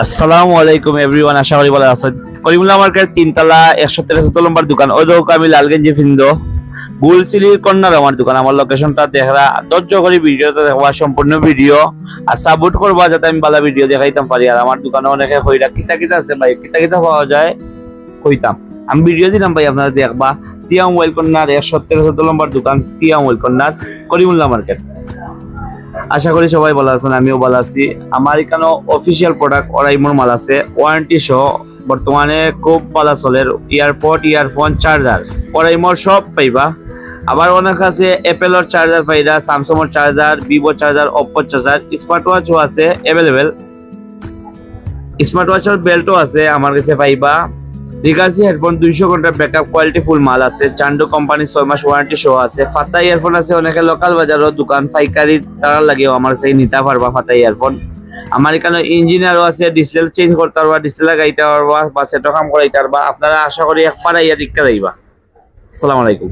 আসসালামু আলাইকুম এভরিওয়ান, আশা করি ভালো আছেন। করিমুল্লাহ মার্কেট 3 তলা 113 নম্বর দোকান। ওই দোকান আমি লালগঞ্জি ফিন্দো গুলসিলির কর্নার আমার দোকান। আমার লোকেশনটা দেখরা ধৈর্য করে ভিডিওটা দেখবা, সম্পূর্ণ ভিডিও আর সাপোর্ট করবা যাতে আমি ভালো ভিডিও দেখাইতাম পারি। আর আমার দোকানে অনেকে কইরা কিতা কিতা আছে ভাই, কিতা কিতা পাওয়া যায় কইতাম। আমি ভিডিও দিলাম ভাই, আপনারা দেখবা। তিয়া মোবাইল কর্নার 113 নম্বর দোকান, তিয়া মোবাইল কর্নার, করিমুল্লাহ মার্কেট। আশা করি সবাই ভালো আছেন, আমিও ভালো আছি। আমার এখানে অফিসিয়াল প্রোডাক্ট ওরাইমোর মাল আছে, ওয়ারেন্টি সহ। বর্তমানে খুব ভালো চলের এয়ারপড, ইয়ারফোন, চার্জার ওরাইমোর সব পাইবা। আবার অনেক আছে অ্যাপেলের চার্জার পাইবা, স্যামসাংয়ের charger, Vivo charger, Oppo charger, smart ওয়াচও আছে অ্যাভেলেবেল। স্মার্ট ওয়াচের বেল্টও আছে আমার কাছে পাইবা। রিগাসি হেডফোন 200 ঘন্টার ব্যাকআপ, কোয়ালিটি ফুল মাল আছে। চান্ডো কোম্পানি 6 মাস ওয়ারেন্টি সহ আছে। ফাতা ইয়ারফোন আছে, অনেকে লোকাল বাজারও দোকান পাইকারি তারা লাগেও আমার কাছে নিতে পারবা ফাতা ইয়ারফোন। আমার এখানে ইঞ্জিনিয়ারও আছে, ডিসপ্লে চেঞ্জ করতে পারবা, ডিসপ্লে লাগাইতে পারবা বা সেট কাম করাইতে পারবা। আপনারা আশা করি একবার ইয়া দিকটা যাইবা। আসসালামু আলাইকুম।